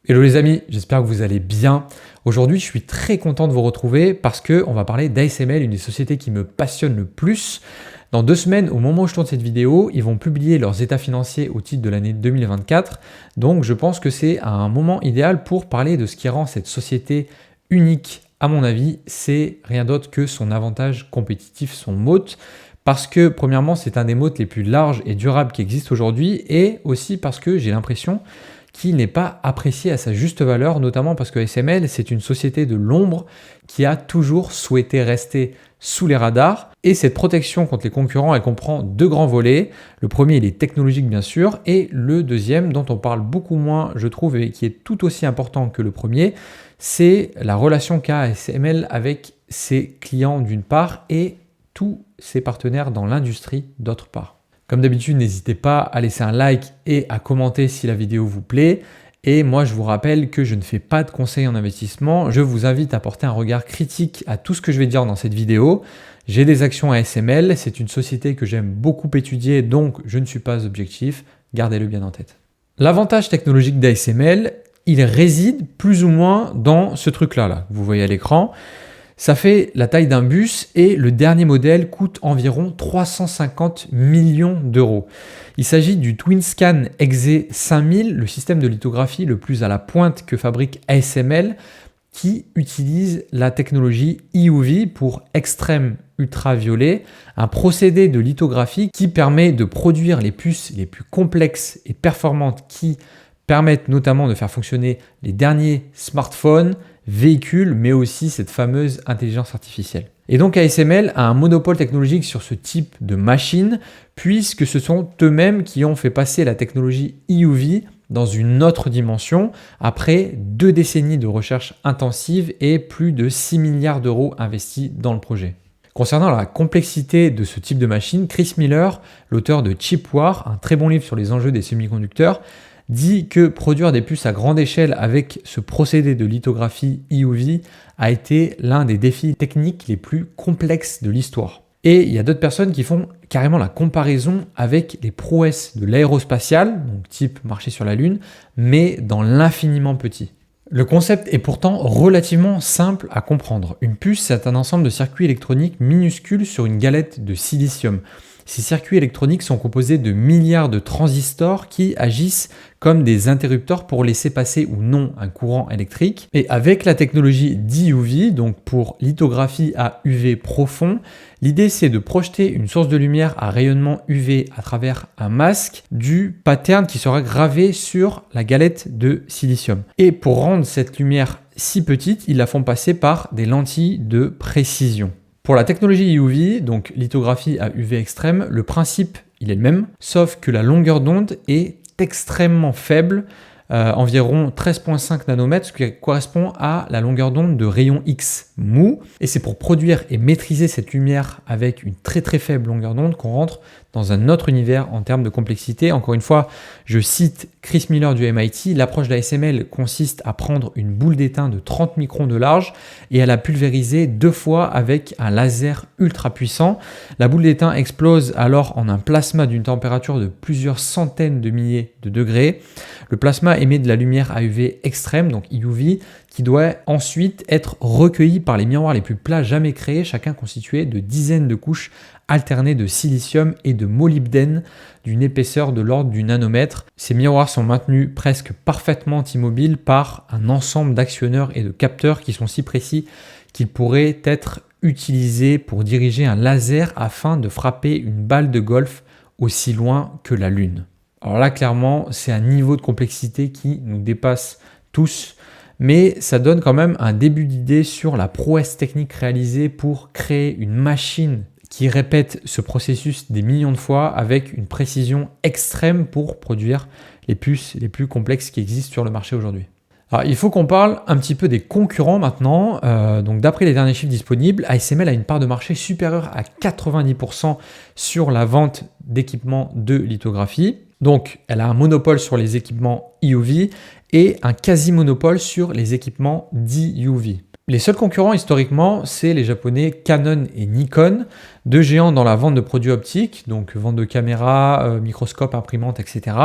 Hello les amis, j'espère que vous allez bien. Aujourd'hui, je suis très content de vous retrouver parce qu'on va parler d'ASML, une des sociétés qui me passionne le plus. Dans 2 semaines, au moment où je tourne cette vidéo, ils vont publier leurs états financiers au titre de l'année 2024. Donc je pense que c'est un moment idéal pour parler de ce qui rend cette société unique. À mon avis, c'est rien d'autre que son avantage compétitif, son moat. Parce que premièrement, c'est un des moats les plus larges et durables qui existent aujourd'hui, et aussi parce que j'ai l'impression qu'il n'est pas apprécié à sa juste valeur, notamment parce que ASML, c'est une société de l'ombre qui a toujours souhaité rester sous les radars. Et cette protection contre les concurrents, elle comprend 2 grands volets. Le premier, il est technologique bien sûr, et le deuxième, dont on parle beaucoup moins, je trouve, et qui est tout aussi important que le premier, c'est la relation qu'a ASML avec ses clients d'une part et tous ses partenaires dans l'industrie d'autre part. Comme d'habitude, n'hésitez pas à laisser un like et à commenter si la vidéo vous plaît. Et moi, je vous rappelle que je ne fais pas de conseils en investissement. Je vous invite à porter un regard critique à tout ce que je vais dire dans cette vidéo. J'ai des actions ASML. C'est une société que j'aime beaucoup étudier, donc je ne suis pas objectif. Gardez-le bien en tête. L'avantage technologique d'ASML, il réside plus ou moins dans ce truc-là, que vous voyez à l'écran. Ça fait la taille d'un bus et le dernier modèle coûte environ 350 millions d'euros. Il s'agit du TwinScan XZ 5000, le système de lithographie le plus à la pointe que fabrique ASML, qui utilise la technologie EUV pour extrême ultraviolet, un procédé de lithographie qui permet de produire les puces les plus complexes et performantes qui permettent notamment de faire fonctionner les derniers smartphones, véhicules, mais aussi cette fameuse intelligence artificielle. Et donc ASML a un monopole technologique sur ce type de machine, puisque ce sont eux-mêmes qui ont fait passer la technologie EUV dans une autre dimension, après 2 décennies de recherche intensive et plus de 6 milliards d'euros investis dans le projet. Concernant la complexité de ce type de machine, Chris Miller, l'auteur de Chip War, un très bon livre sur les enjeux des semi-conducteurs, dit que produire des puces à grande échelle avec ce procédé de lithographie EUV a été l'un des défis techniques les plus complexes de l'histoire. Et il y a d'autres personnes qui font carrément la comparaison avec les prouesses de l'aérospatiale, donc type marcher sur la Lune, mais dans l'infiniment petit. Le concept est pourtant relativement simple à comprendre. Une puce, c'est un ensemble de circuits électroniques minuscules sur une galette de silicium. Ces circuits électroniques sont composés de milliards de transistors qui agissent comme des interrupteurs pour laisser passer ou non un courant électrique. Et avec la technologie d'EUV, donc pour lithographie à UV profond, l'idée c'est de projeter une source de lumière à rayonnement UV à travers un masque du pattern qui sera gravé sur la galette de silicium. Et pour rendre cette lumière si petite, ils la font passer par des lentilles de précision. Pour la technologie EUV, donc lithographie à UV extrême, le principe il est le même, sauf que la longueur d'onde est extrêmement faible, environ 13,5 nanomètres, ce qui correspond à la longueur d'onde de rayon X mou. Et c'est pour produire et maîtriser cette lumière avec une très faible longueur d'onde qu'on rentre dans un autre univers en termes de complexité. Encore une fois, je cite Chris Miller du MIT, l'approche d'ASML consiste à prendre une boule d'étain de 30 microns de large et à la pulvériser 2 fois avec un laser ultra puissant. La boule d'étain explose alors en un plasma d'une température de plusieurs centaines de milliers de degrés. Le plasma émet de la lumière à UV extrême, donc EUV, qui doit ensuite être recueilli par les miroirs les plus plats jamais créés, chacun constitué de dizaines de couches alternées de silicium et de molybdène d'une épaisseur de l'ordre du nanomètre. Ces miroirs sont maintenus presque parfaitement immobiles par un ensemble d'actionneurs et de capteurs qui sont si précis qu'ils pourraient être utilisés pour diriger un laser afin de frapper une balle de golf aussi loin que la Lune. Alors là, clairement, c'est un niveau de complexité qui nous dépasse tous, mais ça donne quand même un début d'idée sur la prouesse technique réalisée pour créer une machine qui répète ce processus des millions de fois avec une précision extrême pour produire les puces les plus complexes qui existent sur le marché aujourd'hui. Alors, il faut qu'on parle un petit peu des concurrents maintenant. Donc, d'après les derniers chiffres disponibles, ASML a une part de marché supérieure à 90% sur la vente d'équipements de lithographie. Donc, elle a un monopole sur les équipements EUV et un quasi-monopole sur les équipements d'EUV. Les seuls concurrents historiquement, c'est les japonais Canon et Nikon, 2 géants dans la vente de produits optiques, donc vente de caméras, microscopes, imprimantes, etc.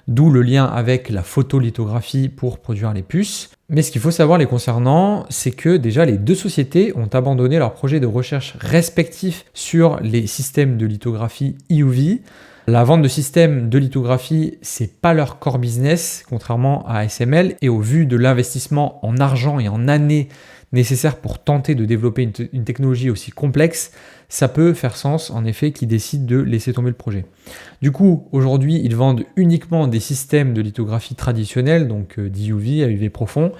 d'où le lien avec la photolithographie pour produire les puces. Mais ce qu'il faut savoir les concernant, c'est que déjà les deux sociétés ont abandonné leurs projets de recherche respectifs sur les systèmes de lithographie EUV. La vente de systèmes de lithographie, c'est pas leur core business, contrairement à ASML, et au vu de l'investissement en argent et en années nécessaires pour tenter de développer une technologie aussi complexe, ça peut faire sens en effet qu'ils décident de laisser tomber le projet. Du coup, aujourd'hui, ils vendent uniquement des systèmes de lithographie traditionnels, donc d'EUV à UV profond,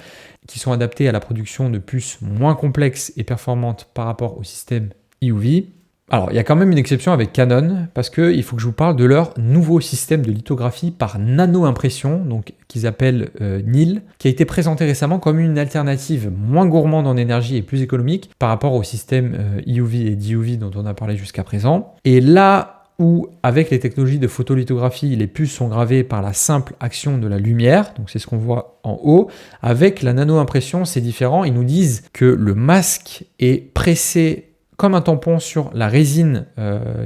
qui sont adaptés à la production de puces moins complexes et performantes par rapport au système EUV. Alors, il y a quand même une exception avec Canon, parce qu'il faut que je vous parle de leur nouveau système de lithographie par nano-impression, donc qu'ils appellent NIL, qui a été présenté récemment comme une alternative moins gourmande en énergie et plus économique par rapport au système EUV et DUV dont on a parlé jusqu'à présent. Et là où, avec les technologies de photolithographie, les puces sont gravées par la simple action de la lumière, donc c'est ce qu'on voit en haut, avec la nano-impression, c'est différent. Ils nous disent que le masque est pressé comme un tampon sur la résine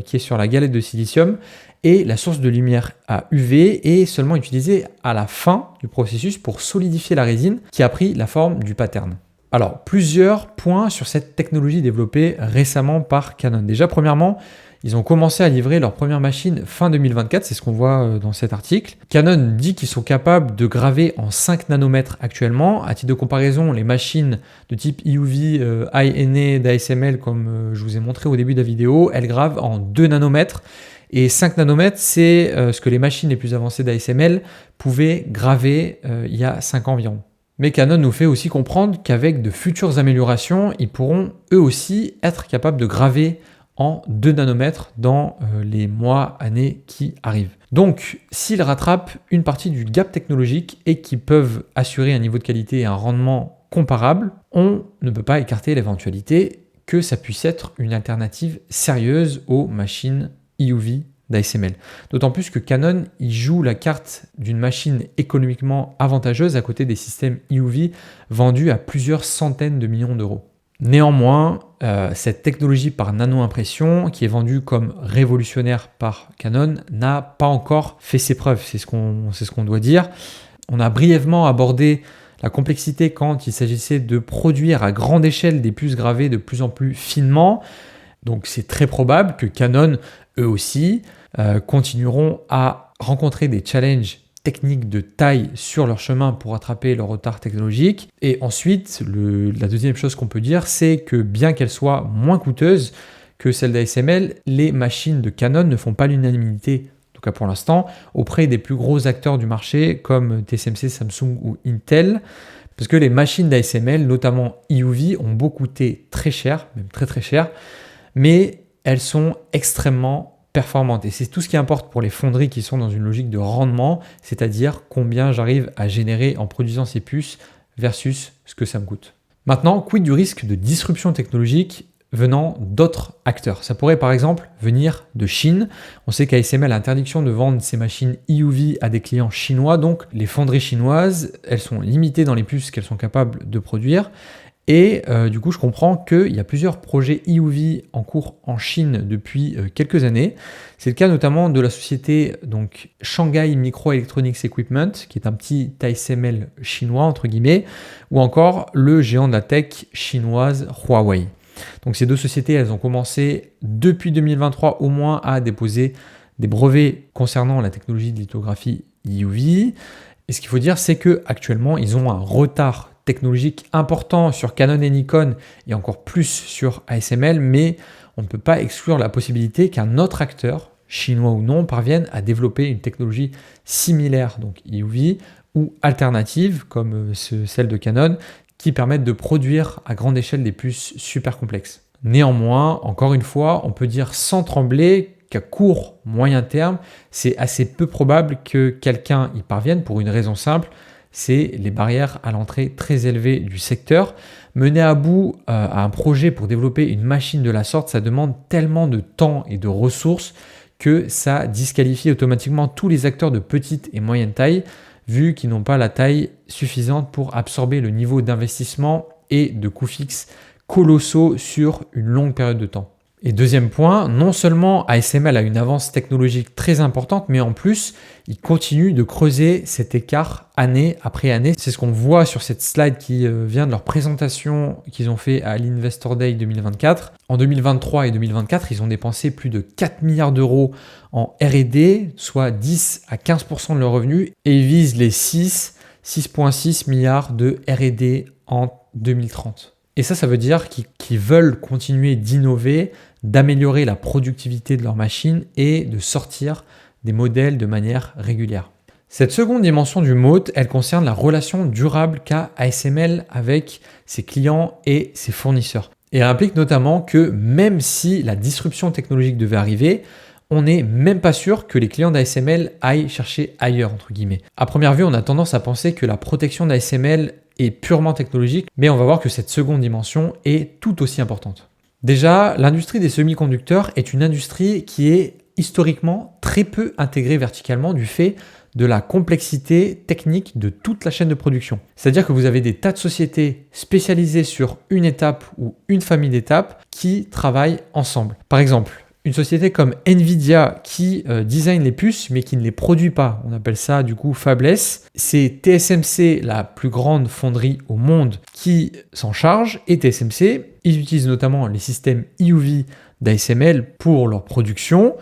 qui est sur la galette de silicium, et la source de lumière à UV est seulement utilisée à la fin du processus pour solidifier la résine qui a pris la forme du pattern. Alors, plusieurs points sur cette technologie développée récemment par Canon. Déjà, premièrement, ils ont commencé à livrer leur première machine fin 2024, c'est ce qu'on voit dans cet article. Canon dit qu'ils sont capables de graver en 5 nanomètres actuellement. À titre de comparaison, les machines de type EUV, High-NA d'ASML, comme je vous ai montré au début de la vidéo, elles gravent en 2 nanomètres. Et 5 nanomètres, c'est ce que les machines les plus avancées d'ASML pouvaient graver il y a 5 ans environ. Mais Canon nous fait aussi comprendre qu'avec de futures améliorations, ils pourront eux aussi être capables de graver en 2 nanomètres dans les mois, années qui arrivent. Donc, s'ils rattrapent une partie du gap technologique et qu'ils peuvent assurer un niveau de qualité et un rendement comparable, on ne peut pas écarter l'éventualité que ça puisse être une alternative sérieuse aux machines EUV d'ASML. D'autant plus que Canon il joue la carte d'une machine économiquement avantageuse à côté des systèmes EUV vendus à plusieurs centaines de millions d'euros. Néanmoins, cette technologie par nano-impression, qui est vendue comme révolutionnaire par Canon, n'a pas encore fait ses preuves, c'est ce qu'on doit dire. On a brièvement abordé la complexité quand il s'agissait de produire à grande échelle des puces gravées de plus en plus finement. Donc c'est très probable que Canon, eux aussi, continueront à rencontrer des challenges techniques de taille sur leur chemin pour rattraper leur retard technologique. Et ensuite, la deuxième chose qu'on peut dire, c'est que bien qu'elles soient moins coûteuses que celles d'ASML, les machines de Canon ne font pas l'unanimité, en tout cas pour l'instant, auprès des plus gros acteurs du marché comme TSMC, Samsung ou Intel, parce que les machines d'ASML, notamment EUV, ont beau coûter très cher, même très très cher, mais elles sont extrêmement performantes. Et c'est tout ce qui importe pour les fonderies qui sont dans une logique de rendement, c'est-à-dire combien j'arrive à générer en produisant ces puces versus ce que ça me coûte. Maintenant, quid du risque de disruption technologique venant d'autres acteurs? Ça pourrait par exemple venir de Chine. On sait qu'ASML a l'interdiction de vendre ses machines EUV à des clients chinois, donc les fonderies chinoises, elles sont limitées dans les puces qu'elles sont capables de produire. Et du coup, je comprends qu'il y a plusieurs projets EUV en cours en Chine depuis quelques années. C'est le cas notamment de la société donc, Shanghai Microelectronics Equipment, qui est un petit ASML chinois, entre guillemets, ou encore le géant de la tech chinoise Huawei. Donc ces deux sociétés, elles ont commencé depuis 2023 au moins à déposer des brevets concernant la technologie de lithographie EUV. Et ce qu'il faut dire, c'est qu'actuellement, ils ont un retard technologique important sur Canon et Nikon et encore plus sur ASML, mais on ne peut pas exclure la possibilité qu'un autre acteur, chinois ou non, parvienne à développer une technologie similaire, donc EUV, ou alternative, comme celle de Canon, qui permettent de produire à grande échelle des puces super complexes. Néanmoins, encore une fois, on peut dire sans trembler qu'à court, moyen terme, c'est assez peu probable que quelqu'un y parvienne pour une raison simple, c'est les barrières à l'entrée très élevées du secteur. Mener à bout à un projet pour développer une machine de la sorte, ça demande tellement de temps et de ressources que ça disqualifie automatiquement tous les acteurs de petite et moyenne taille, vu qu'ils n'ont pas la taille suffisante pour absorber le niveau d'investissement et de coûts fixes colossaux sur une longue période de temps. Et deuxième point, non seulement ASML a une avance technologique très importante, mais en plus, il continue de creuser cet écart année après année. C'est ce qu'on voit sur cette slide qui vient de leur présentation qu'ils ont fait à l'Investor Day 2024. En 2023 et 2024, ils ont dépensé plus de 4 milliards d'euros en R&D, soit 10 à 15% de leurs revenus, et ils visent les 6,6 milliards de R&D en 2030. Et ça veut dire qu'ils veulent continuer d'innover, d'améliorer la productivité de leurs machines et de sortir des modèles de manière régulière. Cette seconde dimension du moat, elle concerne la relation durable qu'a ASML avec ses clients et ses fournisseurs. Et elle implique notamment que même si la disruption technologique devait arriver, on n'est même pas sûr que les clients d'ASML aillent chercher ailleurs, entre guillemets. À première vue, on a tendance à penser que la protection d'ASML est purement technologique, mais on va voir que cette seconde dimension est tout aussi importante. Déjà, l'industrie des semi-conducteurs est une industrie qui est historiquement très peu intégrée verticalement du fait de la complexité technique de toute la chaîne de production. C'est-à-dire que vous avez des tas de sociétés spécialisées sur une étape ou une famille d'étapes qui travaillent ensemble. Par exemple, une société comme Nvidia qui design les puces mais qui ne les produit pas, on appelle ça du coup fabless. C'est TSMC, la plus grande fonderie au monde, qui s'en charge. Et TSMC, ils utilisent notamment les systèmes EUV d'ASML pour leur production.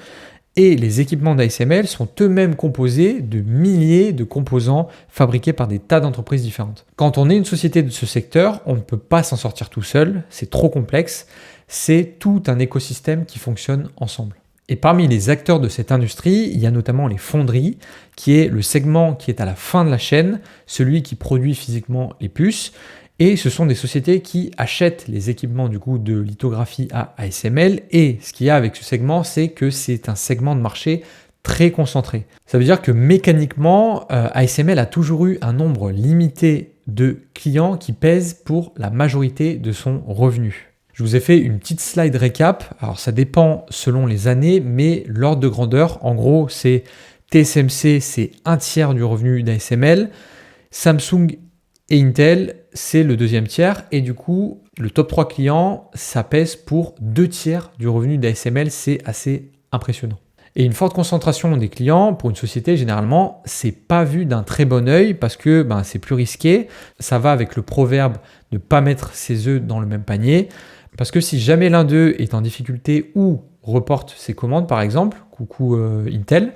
Et les équipements d'ASML sont eux-mêmes composés de milliers de composants fabriqués par des tas d'entreprises différentes. Quand on est une société de ce secteur, on ne peut pas s'en sortir tout seul, c'est trop complexe. C'est tout un écosystème qui fonctionne ensemble. Et parmi les acteurs de cette industrie, il y a notamment les fonderies, qui est le segment qui est à la fin de la chaîne, celui qui produit physiquement les puces. Et ce sont des sociétés qui achètent les équipements du coup de lithographie à ASML. Et ce qu'il y a avec ce segment, c'est que c'est un segment de marché très concentré. Ça veut dire que mécaniquement, ASML a toujours eu un nombre limité de clients qui pèsent pour la majorité de son revenu. Je vous ai fait une petite slide récap. Alors ça dépend selon les années, mais l'ordre de grandeur, en gros, c'est TSMC, c'est un tiers du revenu d'ASML. Samsung et Intel, c'est le deuxième tiers. Et du coup, le top 3 clients, ça pèse pour 2 tiers du revenu d'ASML. C'est assez impressionnant. Et une forte concentration des clients, pour une société, généralement, c'est pas vu d'un très bon œil parce que c'est plus risqué. Ça va avec le proverbe de ne pas mettre ses œufs dans le même panier. Parce que si jamais l'un d'eux est en difficulté ou reporte ses commandes, par exemple, coucou Intel,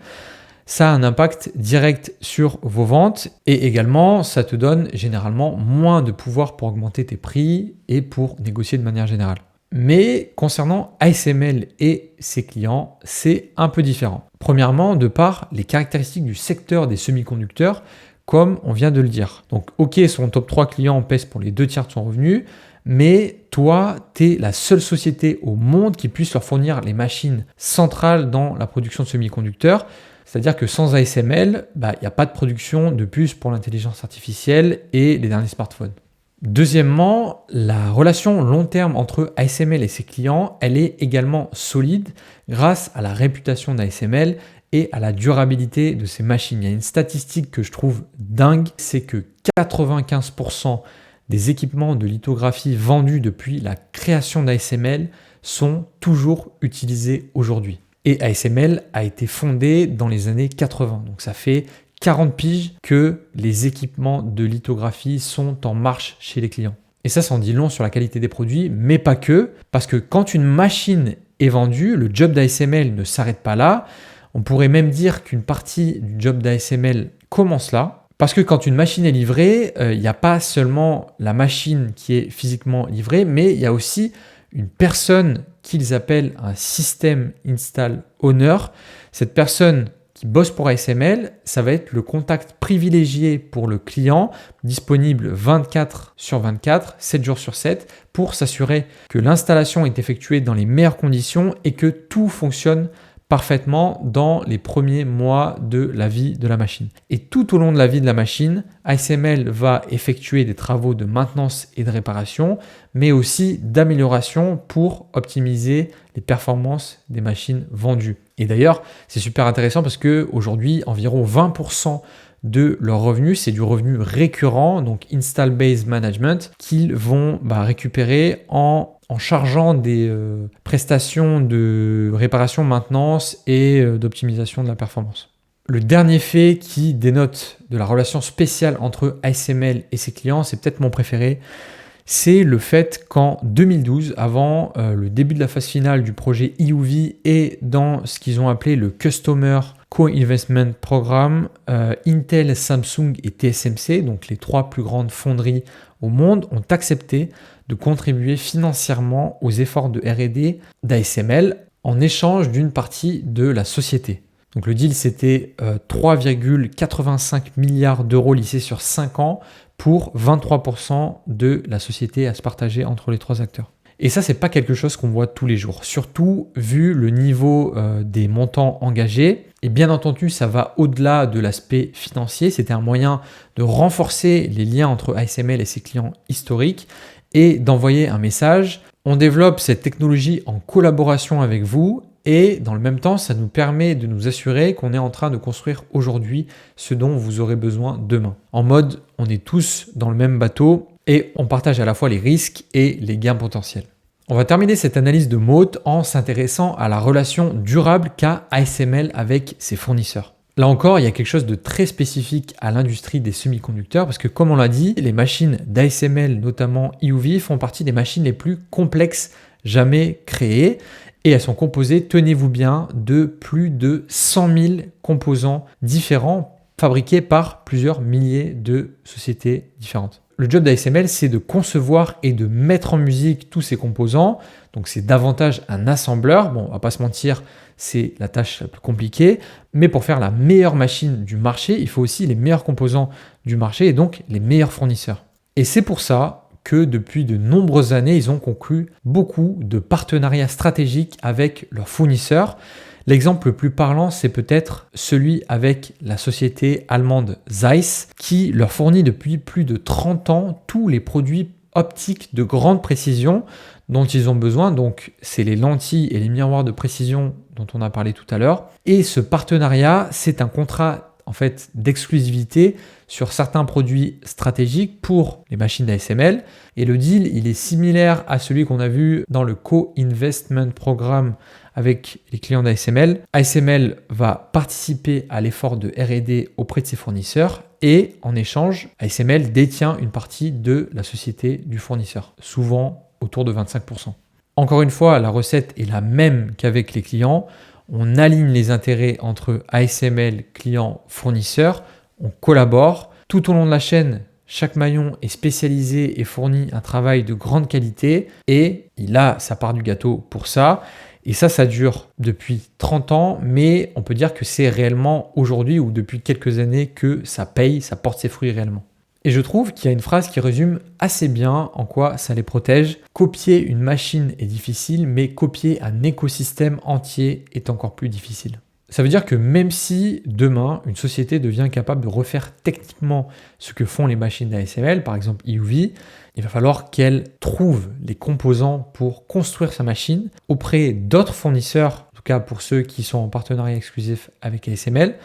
ça a un impact direct sur vos ventes et également, ça te donne généralement moins de pouvoir pour augmenter tes prix et pour négocier de manière générale. Mais concernant ASML et ses clients, c'est un peu différent. Premièrement, de par les caractéristiques du secteur des semi-conducteurs, comme on vient de le dire. Donc, ok, son top 3 clients pèse pour les 2 tiers de son revenu, mais toi, tu es la seule société au monde qui puisse leur fournir les machines centrales dans la production de semi-conducteurs. C'est-à-dire que sans ASML, il n'y a pas de production de puces pour l'intelligence artificielle et les derniers smartphones. Deuxièmement, la relation long terme entre ASML et ses clients, elle est également solide grâce à la réputation d'ASML et à la durabilité de ses machines. Il y a une statistique que je trouve dingue, c'est que 95% des équipements de lithographie vendus depuis la création d'ASML sont toujours utilisés aujourd'hui. Et ASML a été fondé dans les années 80, donc ça fait 40 piges que les équipements de lithographie sont en marche chez les clients. Et ça en dit long sur la qualité des produits, mais pas que, parce que quand une machine est vendue, le job d'ASML ne s'arrête pas là. On pourrait même dire qu'une partie du job d'ASML commence là. Parce que quand une machine est livrée, il n'y a pas seulement la machine qui est physiquement livrée, mais il y a aussi une personne qu'ils appellent un System Install Owner. Cette personne qui bosse pour ASML, ça va être le contact privilégié pour le client, disponible 24/24, 7 jours sur 7, pour s'assurer que l'installation est effectuée dans les meilleures conditions et que tout fonctionne parfaitement dans les premiers mois de la vie de la machine. Et tout au long de la vie de la machine, ASML va effectuer des travaux de maintenance et de réparation, mais aussi d'amélioration pour optimiser les performances des machines vendues. Et d'ailleurs, c'est super intéressant parce qu'aujourd'hui, environ 20% de leurs revenus, c'est du revenu récurrent, donc Install Base Management, qu'ils vont récupérer en en chargeant des prestations de réparation, maintenance et d'optimisation de la performance. Le dernier fait qui dénote de la relation spéciale entre ASML et ses clients, c'est peut-être mon préféré, c'est le fait qu'en 2012, avant le début de la phase finale du projet EUV et dans ce qu'ils ont appelé le Customer Co-Investment Program, Intel, Samsung et TSMC, donc les 3 plus grandes fonderies au monde, ont accepté de contribuer financièrement aux efforts de R&D d'ASML en échange d'une partie de la société. Donc le deal, c'était 3,85 milliards d'euros lissés sur 5 ans pour 23% de la société à se partager entre les 3 acteurs. Et ça, c'est pas quelque chose qu'on voit tous les jours, surtout vu le niveau des montants engagés. Et bien entendu, ça va au-delà de l'aspect financier. C'était un moyen de renforcer les liens entre ASML et ses clients historiques et d'envoyer un message. On développe cette technologie en collaboration avec vous. Et dans le même temps, ça nous permet de nous assurer qu'on est en train de construire aujourd'hui ce dont vous aurez besoin demain. En mode, on est tous dans le même bateau et on partage à la fois les risques et les gains potentiels. On va terminer cette analyse de Moat en s'intéressant à la relation durable qu'a ASML avec ses fournisseurs. Là encore, il y a quelque chose de très spécifique à l'industrie des semi-conducteurs parce que comme on l'a dit, les machines d'ASML, notamment EUV, font partie des machines les plus complexes jamais créées. Et elles sont composées, tenez-vous bien, de plus de 100 000 composants différents fabriqués par plusieurs milliers de sociétés différentes. Le job d'ASML, c'est de concevoir et de mettre en musique tous ces composants. Donc c'est davantage un assembleur. Bon, on va pas se mentir, c'est la tâche la plus compliquée. Mais pour faire la meilleure machine du marché, il faut aussi les meilleurs composants du marché et donc les meilleurs fournisseurs. Et c'est pour ça que depuis de nombreuses années, ils ont conclu beaucoup de partenariats stratégiques avec leurs fournisseurs. L'exemple le plus parlant, c'est peut-être celui avec la société allemande Zeiss, qui leur fournit depuis plus de 30 ans tous les produits optiques de grande précision dont ils ont besoin. Donc, c'est les lentilles et les miroirs de précision dont on a parlé tout à l'heure. Et ce partenariat, c'est un contrat d'exclusivité sur certains produits stratégiques pour les machines d'ASML. Et le deal, il est similaire à celui qu'on a vu dans le Co-Investment Program avec les clients d'ASML. ASML va participer à l'effort de R&D auprès de ses fournisseurs et en échange, ASML détient une partie de la société du fournisseur, souvent autour de 25%. Encore une fois, la recette est la même qu'avec les clients. On aligne les intérêts entre ASML, clients, fournisseurs, on collabore. Tout au long de la chaîne, chaque maillon est spécialisé et fournit un travail de grande qualité et il a sa part du gâteau pour ça. Et ça dure depuis 30 ans, mais on peut dire que c'est réellement aujourd'hui ou depuis quelques années que ça paye, ça porte ses fruits réellement. Et je trouve qu'il y a une phrase qui résume assez bien en quoi ça les protège. Copier une machine est difficile, mais copier un écosystème entier est encore plus difficile. Ça veut dire que même si demain, une société devient capable de refaire techniquement ce que font les machines d'ASML, par exemple EUV, il va falloir qu'elle trouve les composants pour construire sa machine auprès d'autres fournisseurs, en tout cas pour ceux qui sont en partenariat exclusif avec ASML,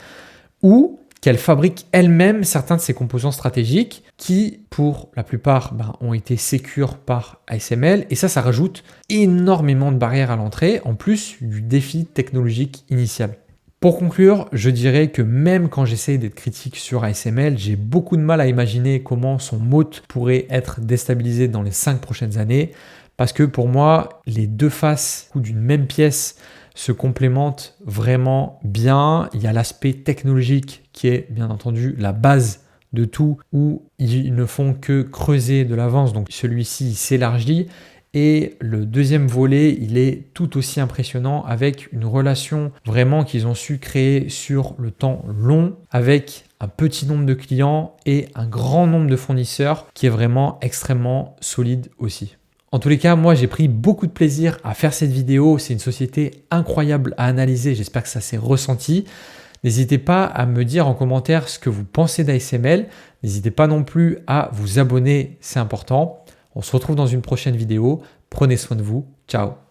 ou qu'elle fabrique elle-même certains de ses composants stratégiques qui, pour la plupart, ont été sécures par ASML. Et ça rajoute énormément de barrières à l'entrée, en plus du défi technologique initial. Pour conclure, je dirais que même quand j'essaye d'être critique sur ASML, j'ai beaucoup de mal à imaginer comment son Moat pourrait être déstabilisé dans les 5 prochaines années. Parce que pour moi, les deux faces d'une même pièce se complémentent vraiment bien. Il y a l'aspect technologique qui est bien entendu la base de tout, où ils ne font que creuser de l'avance, donc celui-ci s'élargit. Et le deuxième volet, il est tout aussi impressionnant avec une relation vraiment qu'ils ont su créer sur le temps long, avec un petit nombre de clients et un grand nombre de fournisseurs qui est vraiment extrêmement solide aussi. En tous les cas, moi j'ai pris beaucoup de plaisir à faire cette vidéo. C'est une société incroyable à analyser. J'espère que ça s'est ressenti. N'hésitez pas à me dire en commentaire ce que vous pensez d'ASML. N'hésitez pas non plus à vous abonner, c'est important. On se retrouve dans une prochaine vidéo. Prenez soin de vous. Ciao.